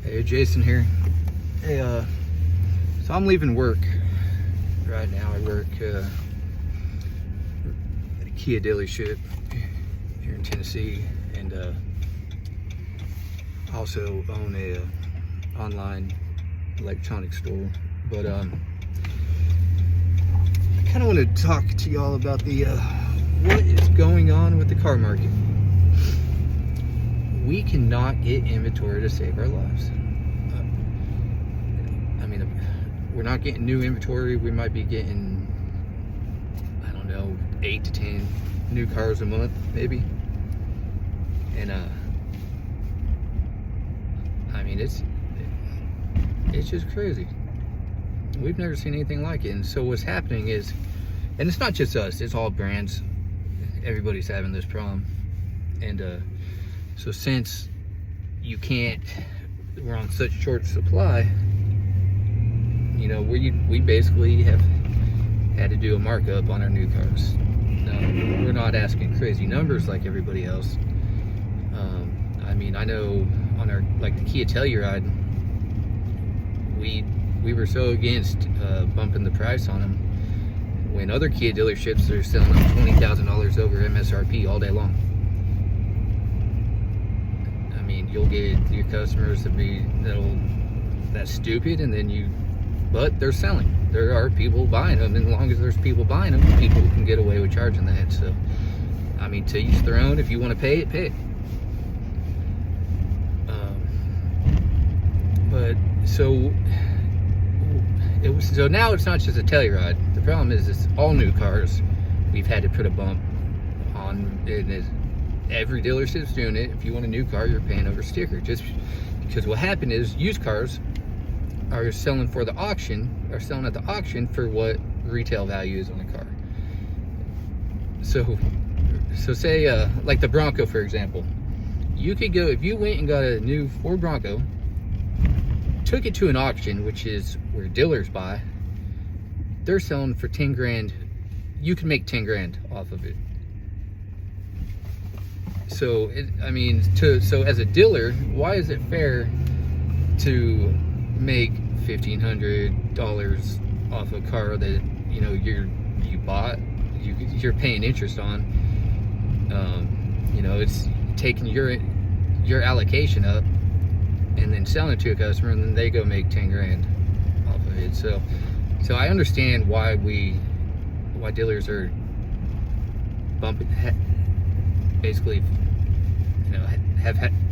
Hey, Jason here. Hey, so I'm leaving work right now. I work at a Kia dealership here in Tennessee, and also own a online electronics store. But I kind of want to talk to y'all about the what is going on with the car market. We cannot get inventory to save our lives. We're not getting new inventory. We might be getting, I don't know, 8 to 10 new cars a month, maybe. And it's just crazy. We've never seen anything like it. And so what's happening is, and it's not just us, it's all brands. Everybody's having this problem. And so since we're on such short supply, you know, we basically have had to do a markup on our new cars. We're not asking crazy numbers like everybody else. I know on our, like the Kia Telluride, we were so against bumping the price on them when other Kia dealerships are selling them $20,000 over MSRP all day long. You'll get your customers that's stupid, and then but they're selling. There are people buying them, and as long as there's people buying them, people can get away with charging that. So, to each their own. If you want to pay it, pay it. So now it's not just a Telluride. The problem is it's all new cars. We've had to put a bump on it. Every dealership's doing it. If you want a new car, you're paying over sticker. Just because what happened is used cars are selling at the auction for what retail value is on the car. So say like the Bronco, for example. You could go, if you went and got a new Ford Bronco, took it to an auction, which is where dealers buy, they're selling for 10 grand. You can make 10 grand off of it. So so as a dealer, why is it fair to make $1,500 off a car that you're paying interest on? It's taking your allocation up and then selling it to a customer, and then they go make 10 grand off of it. So I understand why dealers are bumping. Basically,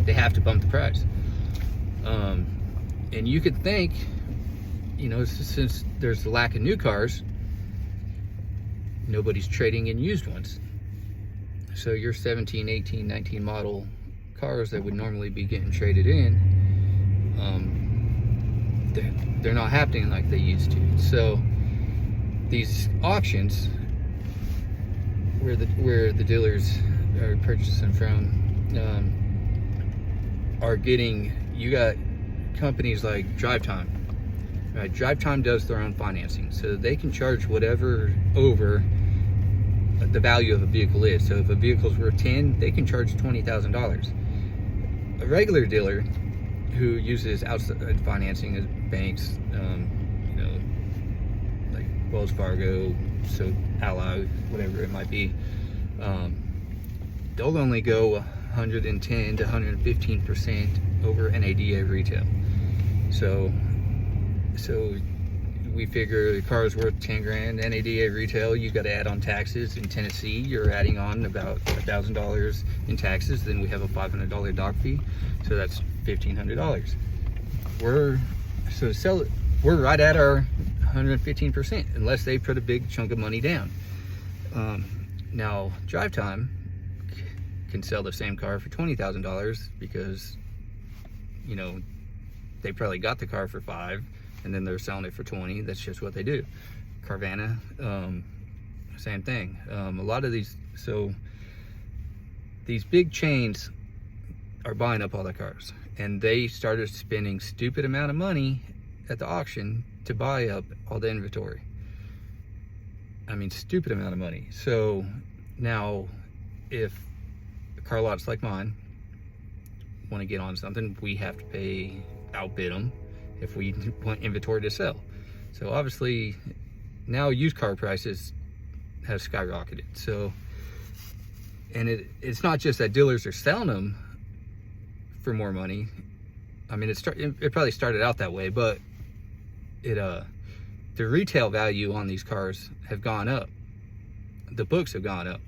they have to bump the price. And you could think, since there's a lack of new cars, nobody's trading in used ones. So your 17, 18, 19 model cars that would normally be getting traded in, they're not happening like they used to. So these auctions where the dealers are purchasing from are getting, you got companies like DriveTime. Right? DriveTime does their own financing, so they can charge whatever over the value of a vehicle is. So if a vehicle's worth 10, they can charge $20,000. A regular dealer who uses outside financing as banks, like Wells Fargo, so Ally, whatever it might be, they'll only go 110 to 115% over NADA retail. So we figure the car is worth 10 grand NADA retail. You got to add on taxes. In Tennessee, you're adding on about $1,000 in taxes. Then we have a $500 dock fee, so that's $1,500. We're right at our 115%, unless they put a big chunk of money down. Now DriveTime can sell the same car for $20,000 because they probably got the car for $5,000 and then they're selling it for $20,000. That's just what they do. Carvana, same thing. A lot of these big chains are buying up all the cars, and they started spending stupid amount of money at the auction to buy up all the inventory. Stupid amount of money. So now if car lots like mine want to get on something, we have to pay outbid them if we want inventory to sell. So obviously now used car prices have skyrocketed. So, and it's not just that dealers are selling them for more money. I mean, it probably started out that way, but the retail value on these cars have gone up. The books have gone up.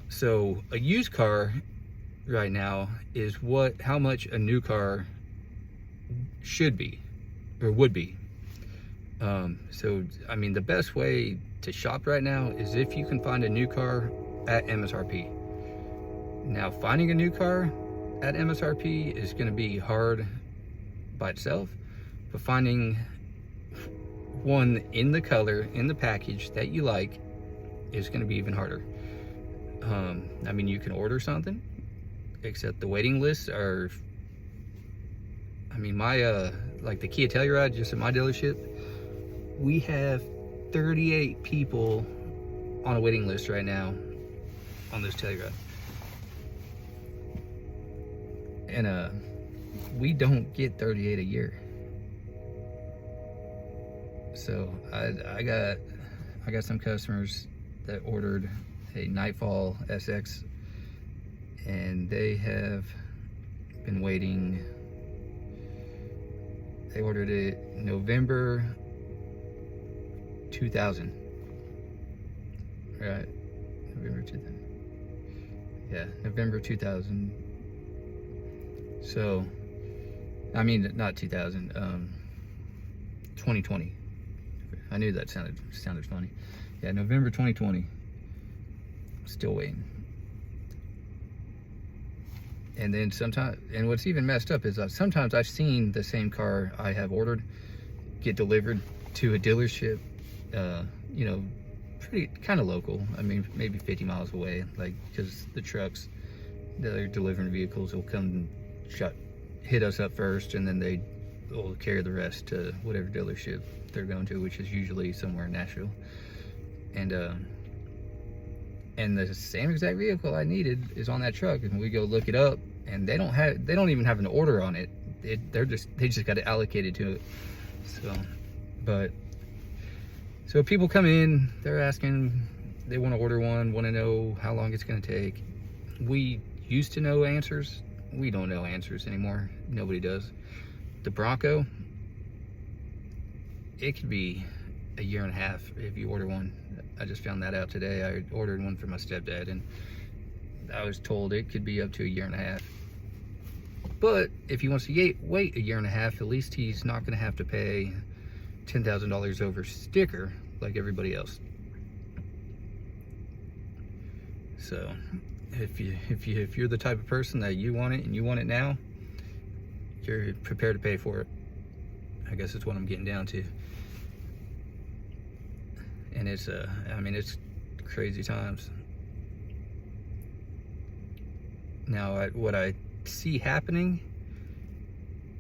So a used car right now is how much a new car should be or would be. So I mean, the best way to shop right now is if you can find a new car at MSRP. Now, finding a new car at MSRP is going to be hard by itself, but finding one in the color, in the package that you like is going to be even harder. I mean, you can order something, except the waiting lists are, I mean, my, like the Kia Telluride, just at my dealership, we have 38 people on a waiting list right now on this Telluride. And we don't get 38 a year. So I got some customers that ordered a Nightfall SX, and they have been waiting. They ordered it November 2000. Right, November 2000. Yeah, November 2000. So, I mean, not 2000, 2020. I knew that sounded funny. Yeah, November 2020. Still waiting. And then sometimes, and what's even messed up is sometimes I've seen the same car I have ordered get delivered to a dealership, you know, pretty kind of local. I mean, maybe 50 miles away, like, because the trucks that are delivering vehicles will come and hit us up first, and then they will carry the rest to whatever dealership they're going to, which is usually somewhere in Nashville. And the same exact vehicle I needed is on that truck, and we go look it up, and they don't even have an order on it. They just got it allocated to it. So people come in, they're asking, they want to order one, want to know how long it's going to take. We used to know answers. We don't know answers anymore. Nobody does. The Bronco, it could be a year and a half if you order one. I just found that out today. I ordered one for my stepdad, and I was told it could be up to a year and a half. But if he wants to wait a year and a half, at least he's not going to have to pay $10,000 over sticker like everybody else. So if you're the type of person that you want it and you want it now, you're prepared to pay for it. I guess that's what I'm getting down to. And it's I mean, it's crazy times. Now, what I see happening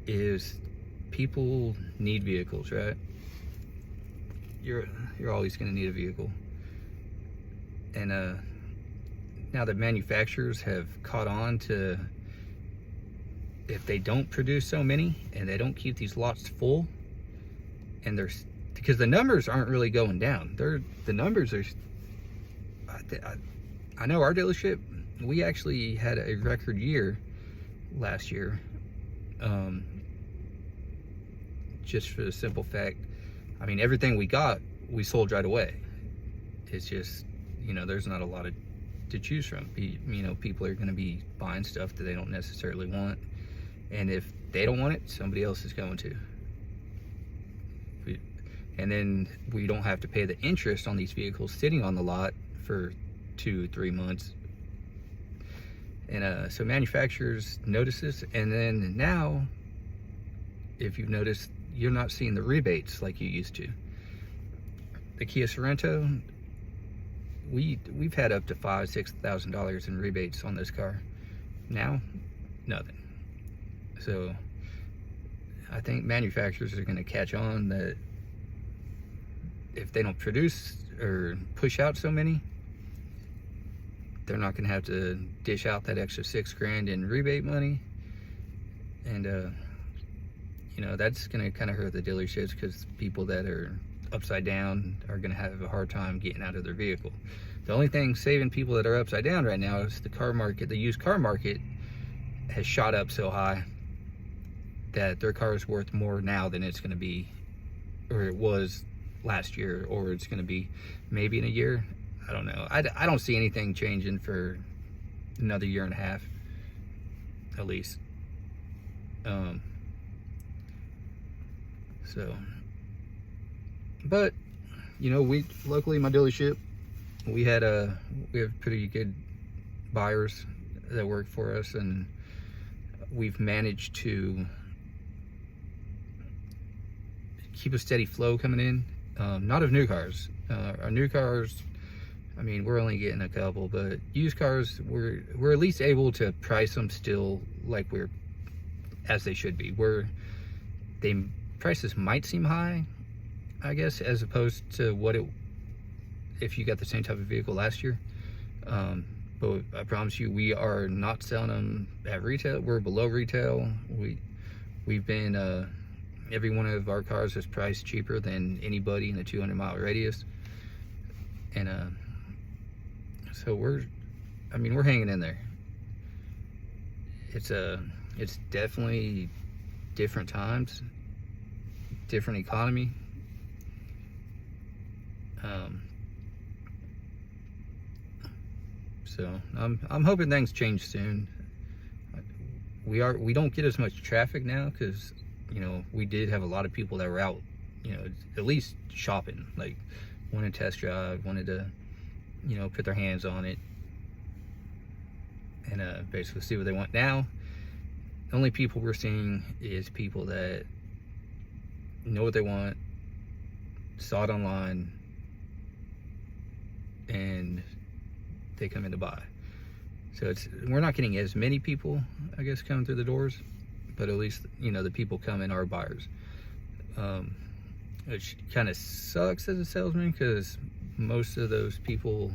is people need vehicles, right? You're always going to need a vehicle. And now that manufacturers have caught on to, if they don't produce so many and they don't keep these lots full, and because the numbers aren't really going down. The numbers are, I know our dealership, we actually had a record year last year, just for the simple fact, I mean, everything we got, we sold right away. It's just, you know, there's not a lot to choose from. You know, people are going to be buying stuff that they don't necessarily want, and if they don't want it, somebody else is going to. And then we don't have to pay the interest on these vehicles sitting on the lot for 2-3 months. And so manufacturers notice this, and then now, if you've noticed, you're not seeing the rebates like you used to. The Kia Sorento, we've had up to $5,000-$6,000 in rebates on this car. Now, nothing. So I think manufacturers are going to catch on that if they don't produce or push out so many, they're not going to have to dish out that extra $6,000 in rebate money. And you know, that's going to kind of hurt the dealerships, because people that are upside down are going to have a hard time getting out of their vehicle. The only thing saving people that are upside down right now is the car market. The used car market has shot up so high that their car is worth more now than it's going to be, or it was last year, or it's going to be maybe in a year. I don't know. I don't see anything changing for another year and a half, at least. So, but you know, we locally, my dealership, we have pretty good buyers that work for us, and we've managed to keep a steady flow coming in. Not of new cars. Our new cars, I mean, we're only getting a couple, but used cars, we're at least able to price them still like we're as they should be. Prices might seem high, I guess, as opposed to what if you got the same type of vehicle last year. But I promise you, we are not selling them at retail. We're below retail. We've been every one of our cars is priced cheaper than anybody in a 200-mile radius, and so we're hanging in there. It's definitely different times, different economy. So I'm hoping things change soon. We don't get as much traffic now, because you know, we did have a lot of people that were out, you know, at least shopping, like wanted to test drive, wanted to, you know, put their hands on it, and basically see what they want. Now, the only people we're seeing is people that know what they want, saw it online, and they come in to buy. So we're not getting as many people, I guess, coming through the doors, but at least, you know, the people coming are buyers. Which kind of sucks as a salesman, because most of those people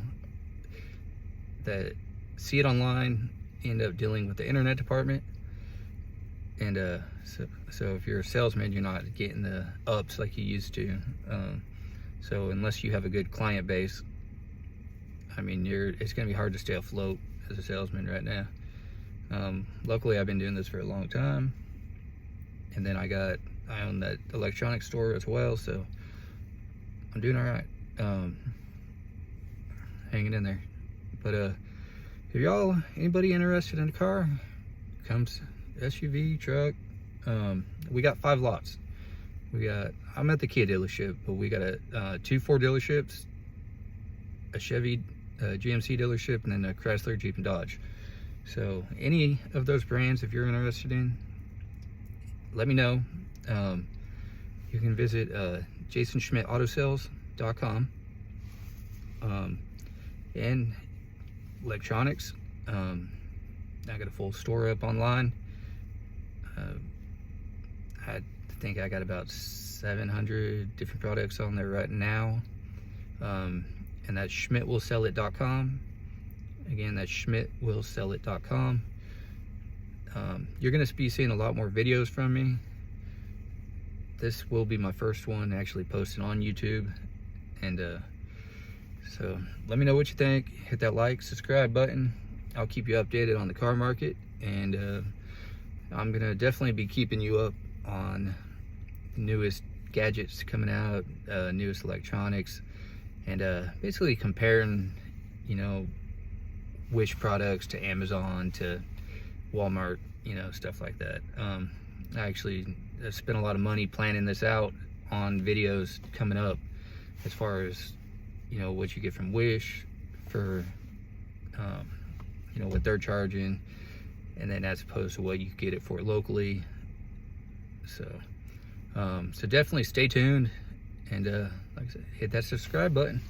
that see it online end up dealing with the internet department, and so if you're a salesman, you're not getting the ups like you used to. So unless you have a good client base, I mean, it's going to be hard to stay afloat as a salesman right now. Luckily, I've been doing this for a long time, and then I own that electronics store as well, so I'm doing all right. Hanging in there. But if anybody interested in a car, comes SUV, truck, we got 5 lots. I'm at the Kia dealership, but we got 2 Ford dealerships, a Chevy, GMC dealership, and then a Chrysler, Jeep, and Dodge. So any of those brands, if you're interested in, let me know. You can visit jasonschmidtautosales.com. And electronics, I got a full store up online. I think I got about 700 different products on there right now. And that's schmidtwillsellit.com. Again, that's schmidtwillsellit.com. You're going to be seeing a lot more videos from me. This will be my first one actually posted on YouTube. And so let me know what you think. Hit that like, subscribe button. I'll keep you updated on the car market. And I'm going to definitely be keeping you up on the newest gadgets coming out, newest electronics, and basically comparing, you know, Wish products to Amazon to Walmart, you know, stuff like that. I actually spent a lot of money planning this out on videos coming up, as far as, you know, what you get from Wish for, you know, what they're charging, and then as opposed to what you get it for locally. So so definitely stay tuned, and like I said, hit that subscribe button.